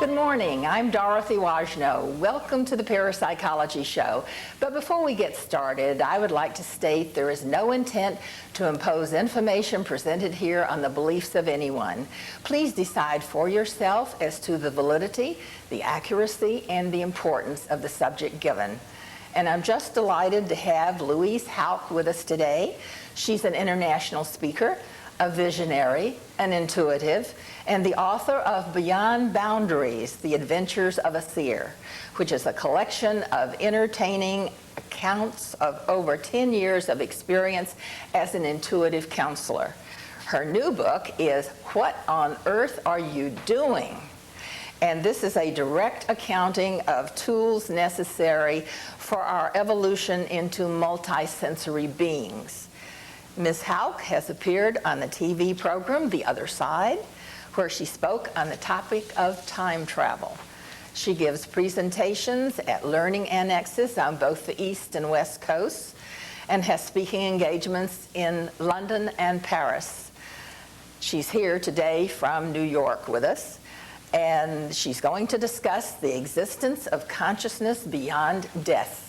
Good morning. I'm Dorothy Wajno. Welcome to the Parapsychology Show. But before we get started, I would like to state there is no intent to impose information presented here on the beliefs of anyone. Please decide for yourself as to the validity, the accuracy, and the importance of the subject given. And I'm just delighted to have Louise Hauck with us today. She's an international speaker, a visionary, an intuitive, and the author of Beyond Boundaries, The Adventures of a Seer, which is a collection of entertaining accounts of over 10 years of experience as an intuitive counselor. Her new book is What on Earth Are You Doing? And this is a direct accounting of tools necessary for our evolution into multisensory beings. Ms. Hauck has appeared on the TV program The Other Side, where she spoke on the topic of time travel. She gives presentations at learning annexes on both the East and West Coasts and has speaking engagements in London and Paris. She's here today from New York with us, and she's going to discuss the existence of consciousness beyond death.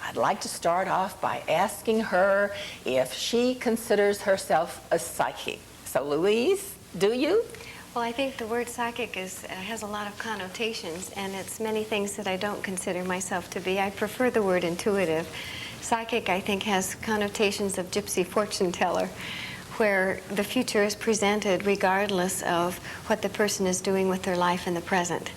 I'd like to start off by asking her if she considers herself a psychic. So Louise, do you? Well, I think the word psychic has a lot of connotations, and it's many things that I don't consider myself to be. I prefer the word intuitive. Psychic, I think, has connotations of gypsy fortune teller, where the future is presented regardless of what the person is doing with their life in the present.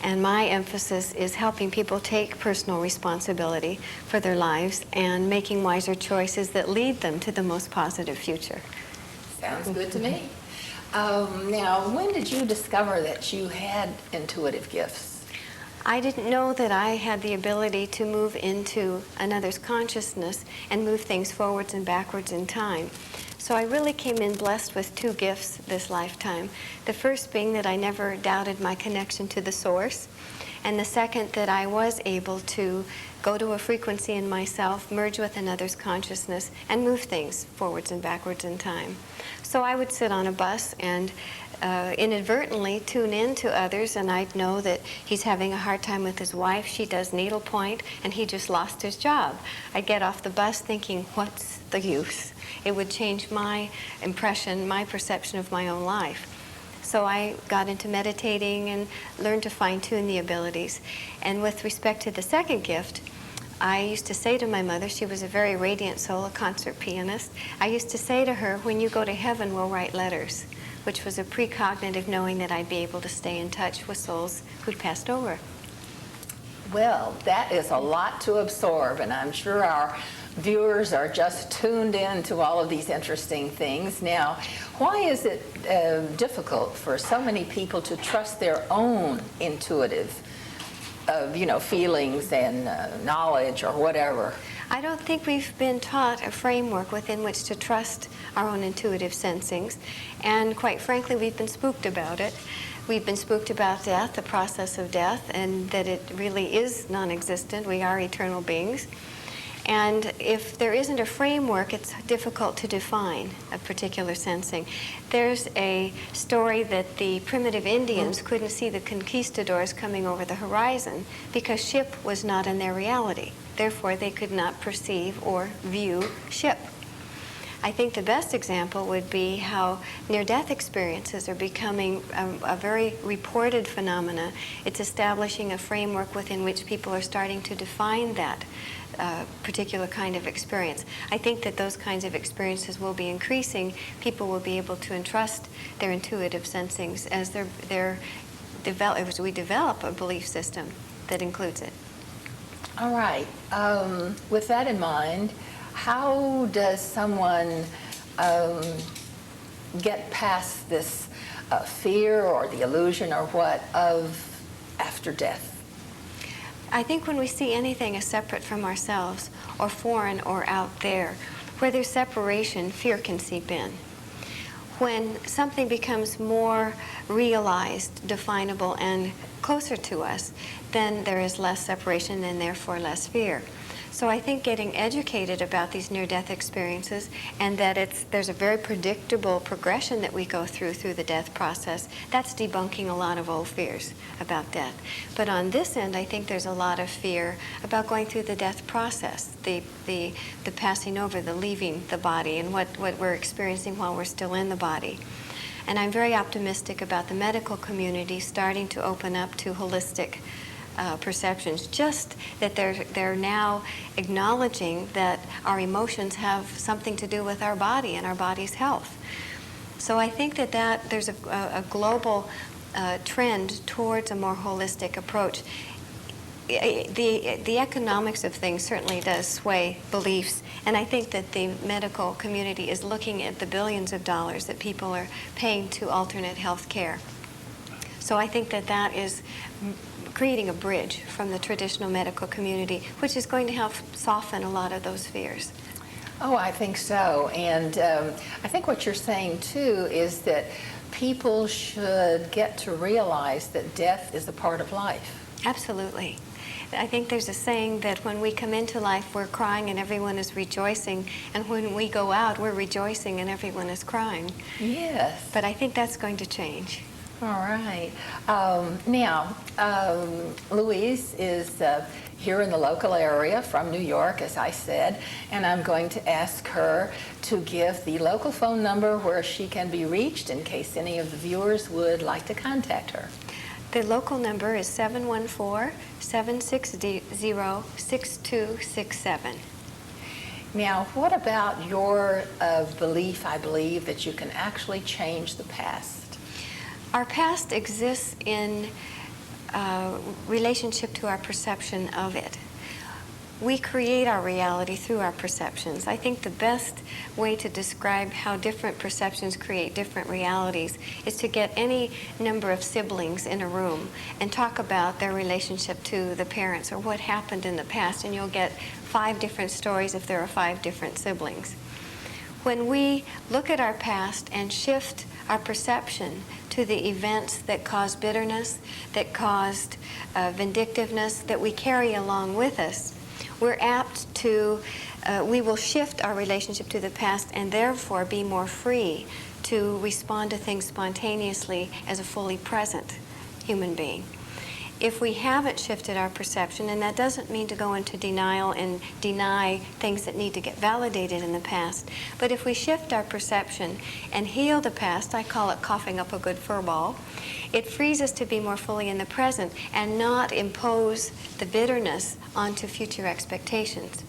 And my emphasis is helping people take personal responsibility for their lives and making wiser choices that lead them to the most positive future. Sounds good to me. Now, when did you discover that you had intuitive gifts? I didn't know that I had the ability to move into another's consciousness and move things forwards and backwards in time. So I really came in blessed with two gifts this lifetime. The first being that I never doubted my connection to the source, and the second that I was able to go to a frequency in myself, merge with another's consciousness, and move things forwards and backwards in time. So I would sit on a bus and inadvertently tune in to others, and I'd know that he's having a hard time with his wife. She does needlepoint, and he just lost his job. I'd get off the bus thinking, what's the use? It would change my impression, my perception of my own life. So I got into meditating and learned to fine-tune the abilities. And with respect to the second gift, I used to say to my mother, she was a very radiant soul, a concert pianist, I used to say to her, when you go to heaven, we'll write letters, which was a precognitive knowing that I'd be able to stay in touch with souls who'd passed over. Well, that is a lot to absorb, and I'm sure our viewers are just tuned in to all of these interesting things. Now, why is it difficult for so many people to trust their own intuitive feelings and knowledge or whatever? I don't think we've been taught a framework within which to trust our own intuitive sensings, and quite frankly, we've been spooked about it. We've been spooked about death, the process of death, and that it really is non-existent. We are eternal beings. And if there isn't a framework, it's difficult to define a particular sensing. There's a story that the primitive Indians couldn't see the conquistadors coming over the horizon because ship was not in their reality. Therefore, they could not perceive or view ship. I think the best example would be how near-death experiences are becoming a very reported phenomena. It's establishing a framework within which people are starting to define that particular kind of experience. I think that those kinds of experiences will be increasing. People will be able to entrust their intuitive sensings as as we develop a belief system that includes it. All right. With that in mind, how does someone get past this fear or the illusion or what of after death? I think when we see anything as separate from ourselves or foreign or out there, where there's separation, fear can seep in. When something becomes more realized, definable, and closer to us, then there is less separation and therefore less fear. So I think getting educated about these near-death experiences, and that there's a very predictable progression that we go through the death process, that's debunking a lot of old fears about death. But on this end, I think there's a lot of fear about going through the death process, the passing over, the leaving the body, and what we're experiencing while we're still in the body. And I'm very optimistic about the medical community starting to open up to holistic perceptions, just that they're now acknowledging that our emotions have something to do with our body and our body's health. So I think that there's a global trend towards a more holistic approach. The economics of things certainly does sway beliefs, and I think that the medical community is looking at the billions of dollars that people are paying to alternate health care. So I think that is creating a bridge from the traditional medical community, which is going to help soften a lot of those fears. Oh, I think so. And I think what you're saying, too, is that people should get to realize that death is a part of life. Absolutely. I think there's a saying that when we come into life, we're crying and everyone is rejoicing, and when we go out, we're rejoicing and everyone is crying. Yes. But I think that's going to change. All right. Now, Louise is here in the local area from New York, as I said, and I'm going to ask her to give the local phone number where she can be reached in case any of the viewers would like to contact her. The local number is 714-760-6267. Now, what about your belief, I believe, that you can actually change the past? Our past exists in relationship to our perception of it. We create our reality through our perceptions. I think the best way to describe how different perceptions create different realities is to get any number of siblings in a room and talk about their relationship to the parents or what happened in the past, and you'll get 5 different stories if there are 5 different siblings. When we look at our past and shift our perception to the events that caused bitterness, that caused vindictiveness, that we carry along with us, we're apt to, we will shift our relationship to the past and therefore be more free to respond to things spontaneously as a fully present human being. If we haven't shifted our perception, and that doesn't mean to go into denial and deny things that need to get validated in the past, but if we shift our perception and heal the past, I call it coughing up a good fur ball, it frees us to be more fully in the present and not impose the bitterness onto future expectations.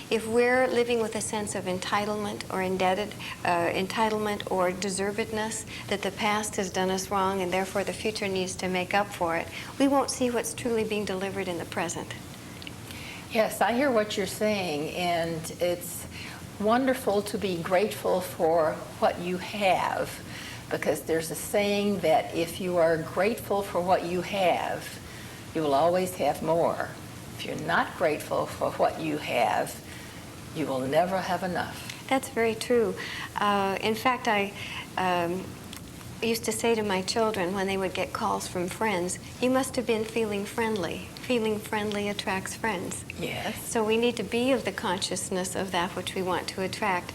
If we're living with a sense of entitlement or entitlement or deservedness, that the past has done us wrong and therefore the future needs to make up for it, we won't see what's truly being delivered in the present. Yes, I hear what you're saying, and it's wonderful to be grateful for what you have, because there's a saying that if you are grateful for what you have, you will always have more. If you're not grateful for what you have, you will never have enough. That's very true. In fact, I used to say to my children when they would get calls from friends, you must have been feeling friendly. Feeling friendly attracts friends. Yes. So we need to be of the consciousness of that which we want to attract.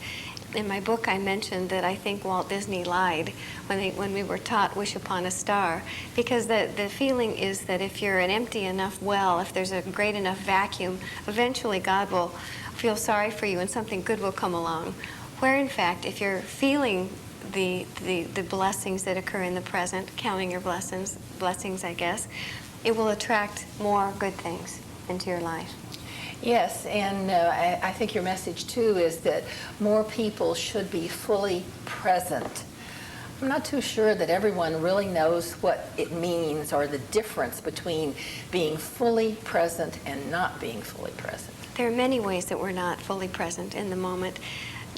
In my book, I mentioned that I think Walt Disney lied when we were taught wish upon a star, because the feeling is that if you're an empty enough well, if there's a great enough vacuum, eventually God will feel sorry for you and something good will come along. Where in fact, if you're feeling the blessings that occur in the present, counting your blessings, I guess, it will attract more good things into your life. Yes, and I think your message, too, is that more people should be fully present. I'm not too sure that everyone really knows what it means or the difference between being fully present and not being fully present. There are many ways that we're not fully present in the moment.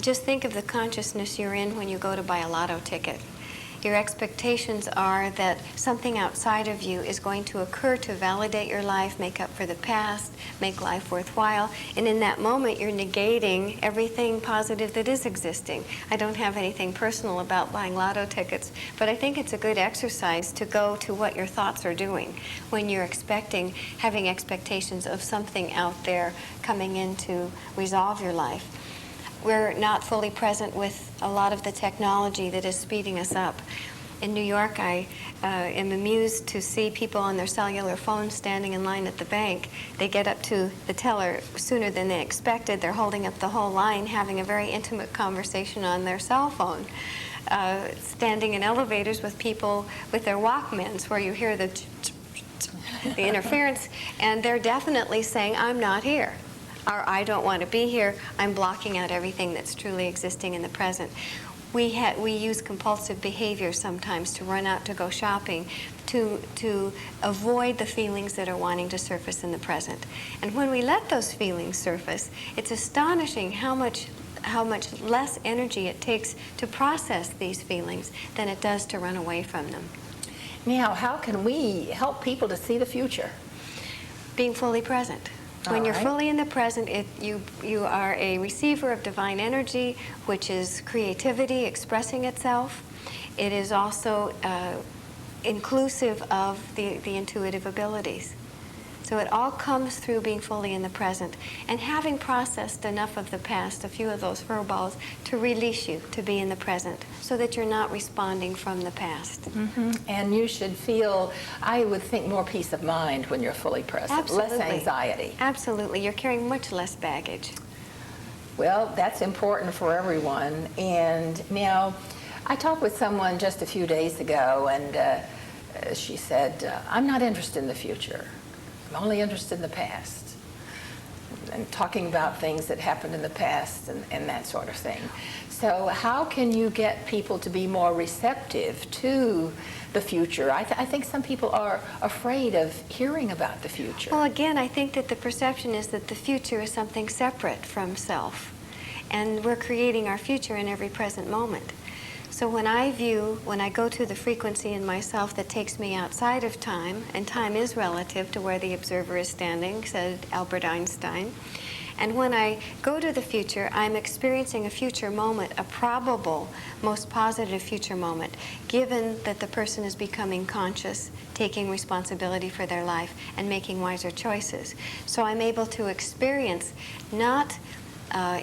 Just think of the consciousness you're in when you go to buy a lotto ticket. Your expectations are that something outside of you is going to occur to validate your life, make up for the past, make life worthwhile. And in that moment, you're negating everything positive that is existing. I don't have anything personal about buying lotto tickets, but I think it's a good exercise to go to what your thoughts are doing when you're having expectations of something out there coming in to resolve your life. We're not fully present with a lot of the technology that is speeding us up. In New York, I am amused to see people on their cellular phones standing in line at the bank. They get up to the teller sooner than they expected. They're holding up the whole line, having a very intimate conversation on their cell phone. Standing in elevators with people with their Walkmans, where you hear the interference, and they're definitely saying, I'm not here, or I don't want to be here. I'm blocking out everything that's truly existing in the present. We use compulsive behavior sometimes to run out to go shopping to avoid the feelings that are wanting to surface in the present. And when we let those feelings surface, it's astonishing how much less energy it takes to process these feelings than it does to run away from them. Now, how can we help people to see the future? Being fully present. When you're fully in the present, you are a receiver of divine energy, which is creativity expressing itself. It is also inclusive of the intuitive abilities. So it all comes through being fully in the present and having processed enough of the past, a few of those furballs, to release you to be in the present so that you're not responding from the past. Mm-hmm. And you should feel, I would think, more peace of mind when you're fully present. Absolutely. Less anxiety. Absolutely. You're carrying much less baggage. Well, that's important for everyone. And now, I talked with someone just a few days ago, and she said, I'm not interested in the future. I'm only interested in the past, and talking about things that happened in the past and that sort of thing. So how can you get people to be more receptive to the future? I think some people are afraid of hearing about the future. Well, again, I think that the perception is that the future is something separate from self, and we're creating our future in every present moment. So when I go to the frequency in myself that takes me outside of time, and time is relative to where the observer is standing, said Albert Einstein, and when I go to the future, I'm experiencing a future moment, a probable, most positive future moment, given that the person is becoming conscious, taking responsibility for their life, and making wiser choices. So I'm able to experience not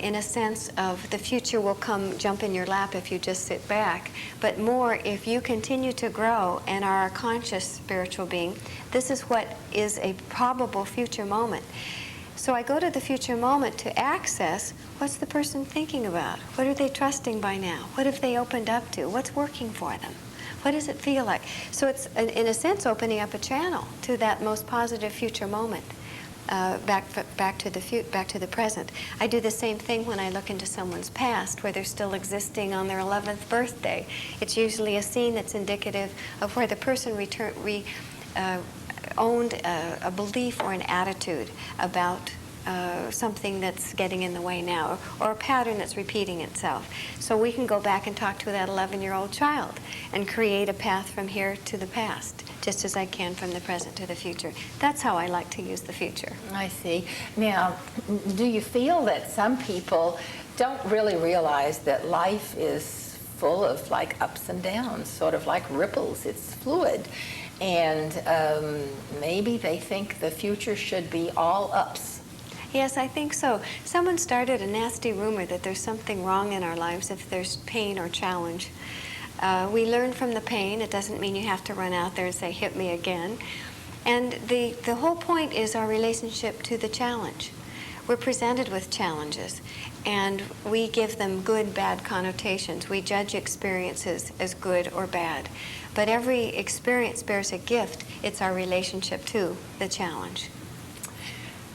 in a sense of the future will come jump in your lap if you just sit back, but more if you continue to grow and are a conscious spiritual being, this is what is a probable future moment. So I go to the future moment to access what's the person thinking about? What are they trusting by now? What have they opened up to? What's working for them? What does it feel like? So it's, in a sense, opening up a channel to that most positive future moment. Back to the present. I do the same thing when I look into someone's past, where they're still existing on their 11th birthday. It's usually a scene that's indicative of where the person owned a belief or an attitude about something that's getting in the way now, or a pattern that's repeating itself. So we can go back and talk to that 11-year-old child and create a path from here to the past, just as I can from the present to the future. That's how I like to use the future. I see. Now, do you feel that some people don't really realize that life is full of like ups and downs, sort of like ripples? It's fluid. And maybe they think the future should be all ups. Yes, I think so. Someone started a nasty rumor that there's something wrong in our lives if there's pain or challenge. We learn from the pain. It doesn't mean you have to run out there and say, hit me again. And the whole point is our relationship to the challenge. We're presented with challenges, and we give them good, bad connotations. We judge experiences as good or bad. But every experience bears a gift. It's our relationship to the challenge.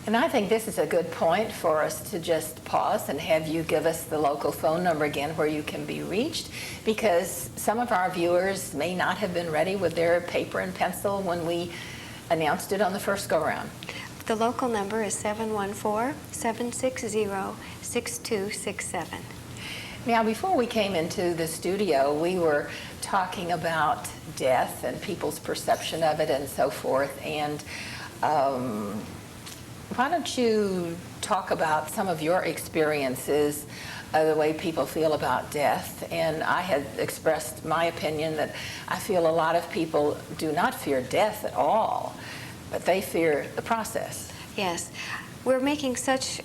And I think this is a good point for us to just pause and have you give us the local phone number again where you can be reached, because some of our viewers may not have been ready with their paper and pencil when we announced it on the first go-round. The local number is 714-760-6267. Now, before we came into the studio, we were talking about death and people's perception of it and so forth. And why don't you talk about some of your experiences, the way people feel about death? And I had expressed my opinion that I feel a lot of people do not fear death at all, but they fear the process. Yes. We're making such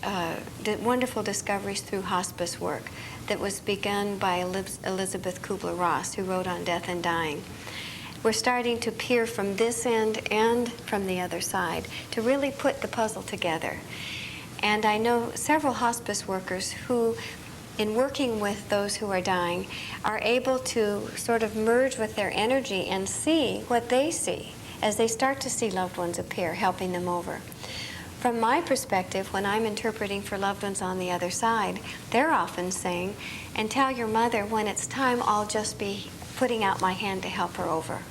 wonderful discoveries through hospice work that was begun by Elizabeth Kubler-Ross, who wrote on death and dying. We're starting to peer from this end and from the other side to really put the puzzle together. And I know several hospice workers who, in working with those who are dying, are able to sort of merge with their energy and see what they see as they start to see loved ones appear, helping them over. From my perspective, when I'm interpreting for loved ones on the other side, they're often saying, and tell your mother when it's time, I'll just be putting out my hand to help her over.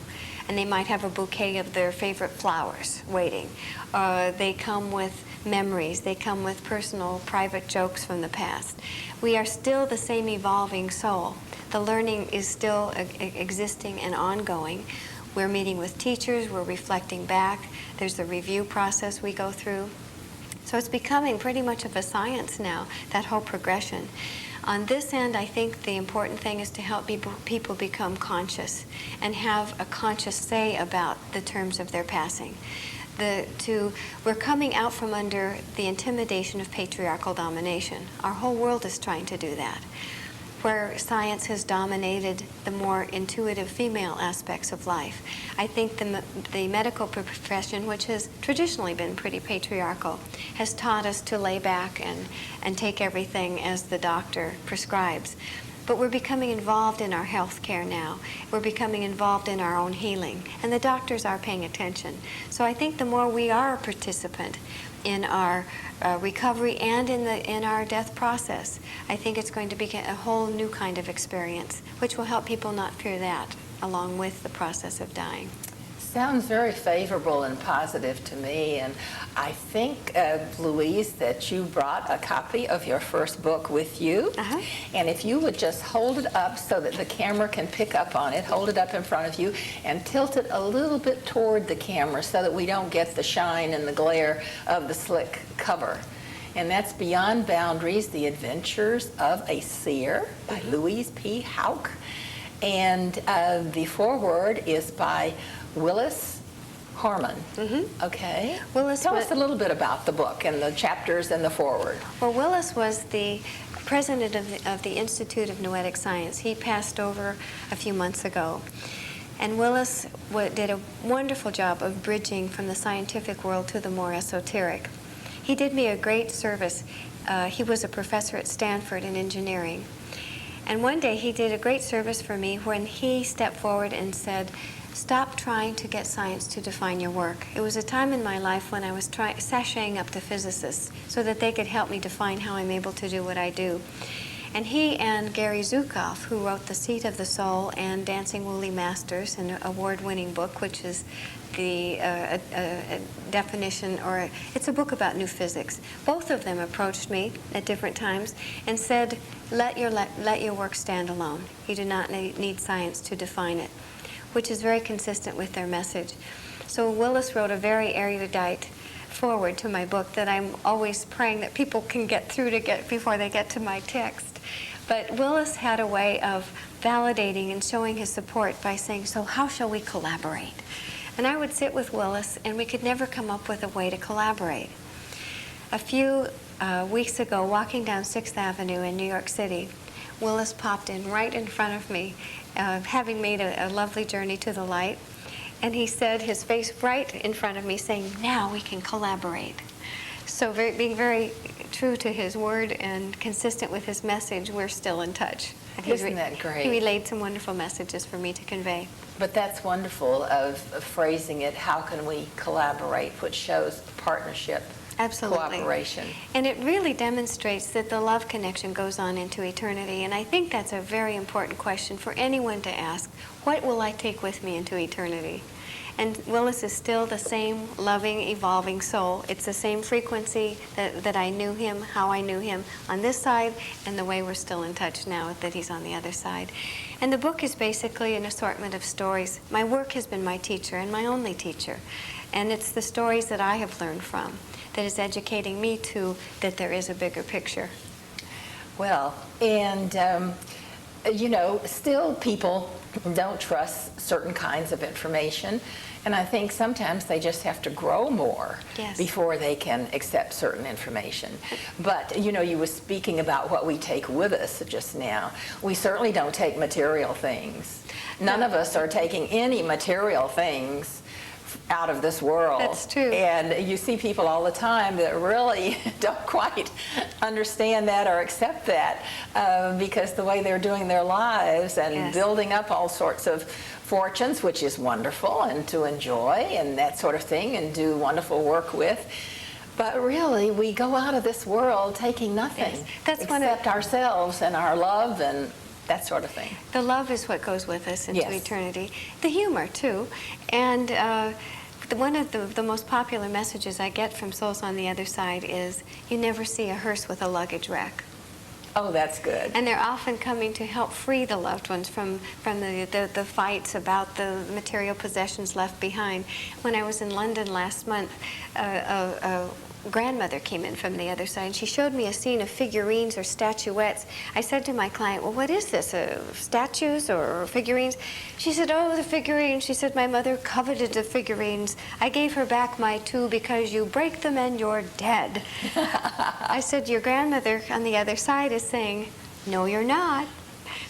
And they might have a bouquet of their favorite flowers waiting. They come with memories. They come with personal, private jokes from the past. We are still the same evolving soul. The learning is still existing and ongoing. We're meeting with teachers, we're reflecting back, there's the review process we go through. So it's becoming pretty much of a science now, that whole progression. On this end, I think the important thing is to help people become conscious and have a conscious say about the terms of their passing. We're coming out from under the intimidation of patriarchal domination. Our whole world is trying to do that, where science has dominated the more intuitive female aspects of life. I think the medical profession, which has traditionally been pretty patriarchal, has taught us to lay back and take everything as the doctor prescribes. But we're becoming involved in our health care now. We're becoming involved in our own healing, and the doctors are paying attention. So I think the more we are a participant in our recovery and in our death process, I think it's going to be a whole new kind of experience, which will help people not fear that, along with the process of dying. Sounds very favorable and positive to me. And I think, Louise, that you brought a copy of your first book with you. Uh-huh. And if you would just hold it up so that the camera can pick up on it, hold it up in front of you and tilt it a little bit toward the camera so that we don't get the shine and the glare of the slick cover. And that's Beyond Boundaries, The Adventures of a Seer by Louise P. Hauck. And the foreword is by Willis Harmon. Mm-hmm. Okay. Tell us a little bit about the book and the chapters and the foreword. Well, Willis was the president of the Institute of Noetic Science. He passed over a few months ago. And Willis did a wonderful job of bridging from the scientific world to the more esoteric. He did me a great service. He was a professor at Stanford in engineering. And one day he did a great service for me when he stepped forward and said, stop trying to get science to define your work. It was a time in my life when I was sashaying up to physicists so that they could help me define how I'm able to do what I do. And he and Gary Zukav, who wrote The Seat of the Soul and Dancing Woolly Masters, an award-winning book, which is the definition, or it's a book about new physics. Both of them approached me at different times and said, let your work stand alone. You do not need science to define it, which is very consistent with their message. So Willis wrote a very erudite forward to my book that I'm always praying that people can get through before they get to my text. But Willis had a way of validating and showing his support by saying, so how shall we collaborate? And I would sit with Willis, and we could never come up with a way to collaborate. A few weeks ago, walking down 6th Avenue in New York City, Willis popped in right in front of me, having made a lovely journey to the light. And he said, his face right in front of me, saying, now we can collaborate. So being very true to his word and consistent with his message, we're still in touch. And Isn't that great? He relayed some wonderful messages for me to convey. But that's wonderful of phrasing it, how can we collaborate, which shows partnership. Absolutely. Cooperation. And it really demonstrates that the love connection goes on into eternity. And I think that's a very important question for anyone to ask. What will I take with me into eternity? And Willis is still the same loving, evolving soul. It's the same frequency that I knew him, how I knew him on this side, and the way we're still in touch now that he's on the other side. And the book is basically an assortment of stories. My work has been my teacher and my only teacher. And it's the stories that I have learned from that is educating me too that there is a bigger picture. Well, and you know, still people don't trust certain kinds of information, and I think sometimes they just have to grow more Yes. before they can accept certain information. But you know, you were speaking about what we take with us just now. We certainly don't take material things. None of us are taking any material things out of this world. That's true. And you see people all the time that really don't quite understand that or accept that because the way they're doing their lives and Yes. building up all sorts of fortunes, which is wonderful and to enjoy and that sort of thing and do wonderful work with. But really, we go out of this world taking nothing Yes. That's one of- except ourselves and our love and that sort of thing. The love is what goes with us into Yes. eternity. The humor, too. And one of the most popular messages I get from souls on the other side is, you never see a hearse with a luggage rack. Oh, that's good. And they're often coming to help free the loved ones from the fights about the material possessions left behind. When I was in London last month, a grandmother came in from the other side, and she showed me a scene of figurines or statuettes. I said to my client, well, what is this, statues or figurines? She said, oh, the figurines. She said, my mother coveted the figurines. I gave her back my two because you break them and you're dead. I said, your grandmother on the other side is saying, no, you're not.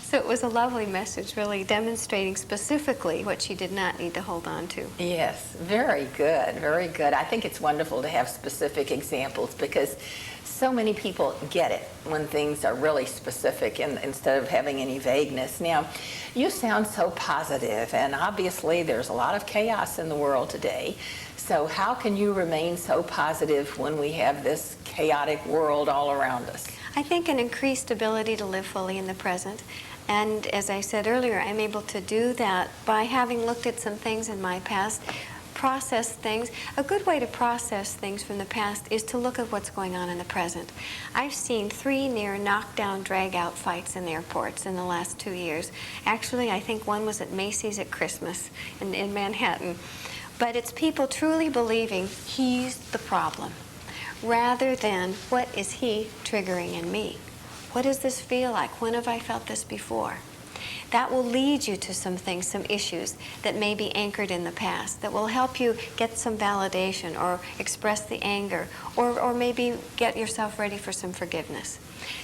So it was a lovely message, really demonstrating specifically what she did not need to hold on to. Yes, very good, very good. I think it's wonderful to have specific examples because so many people get it when things are really specific instead of having any vagueness. Now, you sound so positive, and obviously there's a lot of chaos in the world today. So how can you remain so positive when we have this chaotic world all around us? I think an increased ability to live fully in the present. And as I said earlier, I'm able to do that by having looked at some things in my past, process things. A good way to process things from the past is to look at what's going on in the present. I've seen 3 near knockdown, drag-out fights in airports in the last 2 years. Actually, I think one was at Macy's at Christmas in Manhattan. But it's people truly believing he's the problem, rather than what is he triggering in me. What does this feel like? When have I felt this before? That will lead you to some things, some issues that may be anchored in the past, that will help you get some validation or express the anger or maybe get yourself ready for some forgiveness.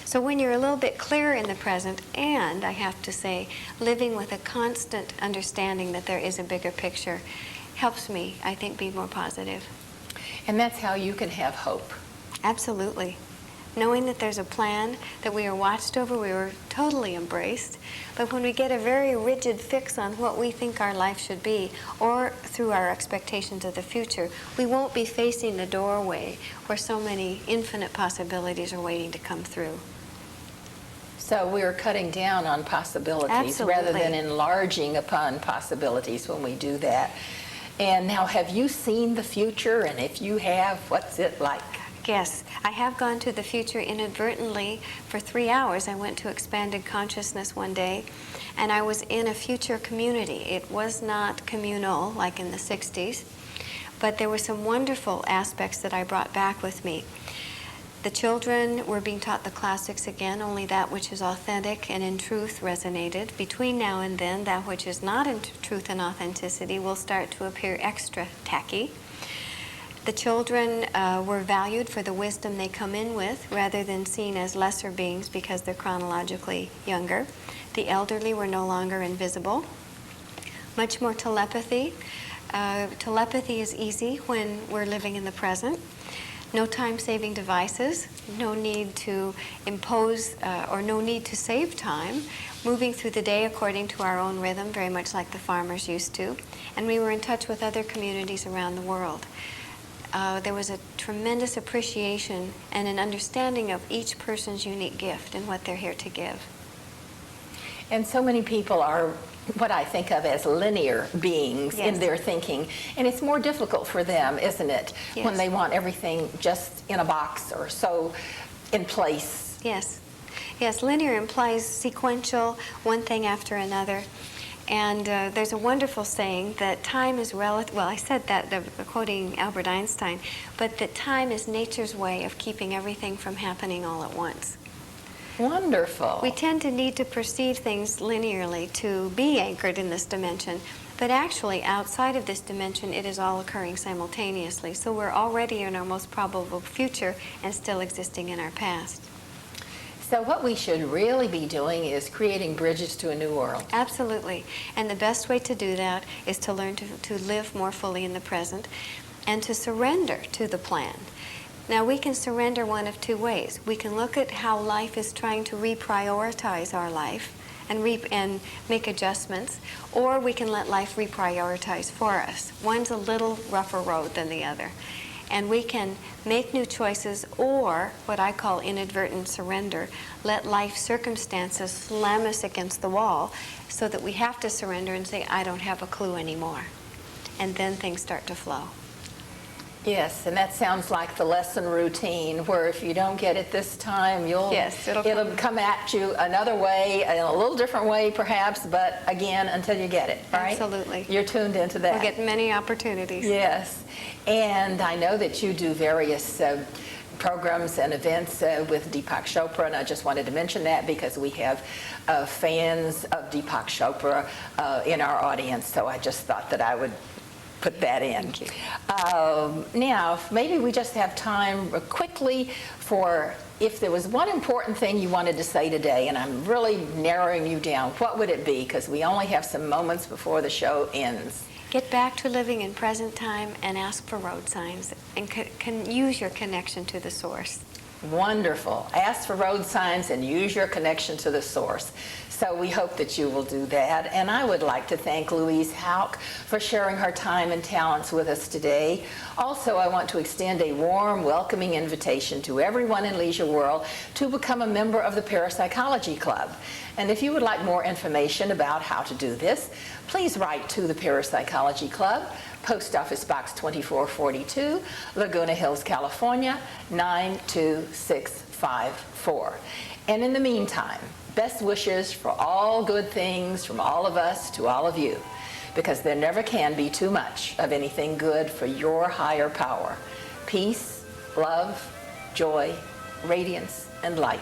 So when you're a little bit clearer in the present, and I have to say, living with a constant understanding that there is a bigger picture, helps me, I think, be more positive. And that's how you can have hope. Absolutely. Knowing that there's a plan, that we are watched over, we are totally embraced. But when we get a very rigid fix on what we think our life should be, or through our expectations of the future, we won't be facing the doorway where so many infinite possibilities are waiting to come through. So we're cutting down on possibilities rather Absolutely. than enlarging upon possibilities when we do that. And now, have you seen the future? And if you have, what's it like? Yes, I have gone to the future inadvertently for 3 hours. I went to Expanded Consciousness one day, and I was in a future community. It was not communal like in the 60s, but there were some wonderful aspects that I brought back with me. The children were being taught the classics again, only that which is authentic and in truth resonated. Between now and then, that which is not in truth and authenticity will start to appear extra tacky. The children were valued for the wisdom they come in with, rather than seen as lesser beings because they're chronologically younger. The elderly were no longer invisible. Much more telepathy. Telepathy is easy when we're living in the present. No time-saving devices, no need to impose or no need to save time, moving through the day according to our own rhythm, very much like the farmers used to. And we were in touch with other communities around the world. There was a tremendous appreciation and an understanding of each person's unique gift and what they're here to give. And so many people are what I think of as linear beings Yes. in their thinking. And it's more difficult for them, isn't it, when Yes. they want everything just in a box or so in place. Yes. Yes, linear implies sequential, one thing after another. And there's a wonderful saying that time is relative. Well, I said that, quoting Albert Einstein, but that time is nature's way of keeping everything from happening all at once. Wonderful. We tend to need to perceive things linearly to be anchored in this dimension, but actually outside of this dimension it is all occurring simultaneously. So we're already in our most probable future and still existing in our past. So what we should really be doing is creating bridges to a new world. Absolutely. And the best way to do that is to learn to live more fully in the present and to surrender to the plan. Now, we can surrender one of two ways. We can look at how life is trying to reprioritize our life and make adjustments, or we can let life reprioritize for us. One's a little rougher road than the other. And we can make new choices, or what I call inadvertent surrender, let life circumstances slam us against the wall so that we have to surrender and say, I don't have a clue anymore. And then things start to flow. Yes, and that sounds like the lesson routine, where if you don't get it this time, Yes, it'll come at you another way, in a little different way perhaps, but again, until you get it, right? Absolutely. You're tuned into that. We'll get many opportunities. Yes, and I know that you do various programs and events with Deepak Chopra, and I just wanted to mention that because we have fans of Deepak Chopra in our audience, so I just thought that I would put that in. Thank you. Now, maybe we just have time quickly for if there was one important thing you wanted to say today, and I'm really narrowing you down, what would it be? Because we only have some moments before the show ends. Get back to living in present time and ask for road signs and can use your connection to the source. Wonderful. Ask for road signs and use your connection to the source. So we hope that you will do that. And I would like to thank Louise Hauck for sharing her time and talents with us today. Also, I want to extend a warm, welcoming invitation to everyone in Leisure World to become a member of the Parapsychology Club. And if you would like more information about how to do this, please write to the Parapsychology Club, Post Office Box 2442, Laguna Hills, California, 92654. And in the meantime, best wishes for all good things from all of us to all of you, because there never can be too much of anything good for your higher power. Peace, love, joy, radiance, and light.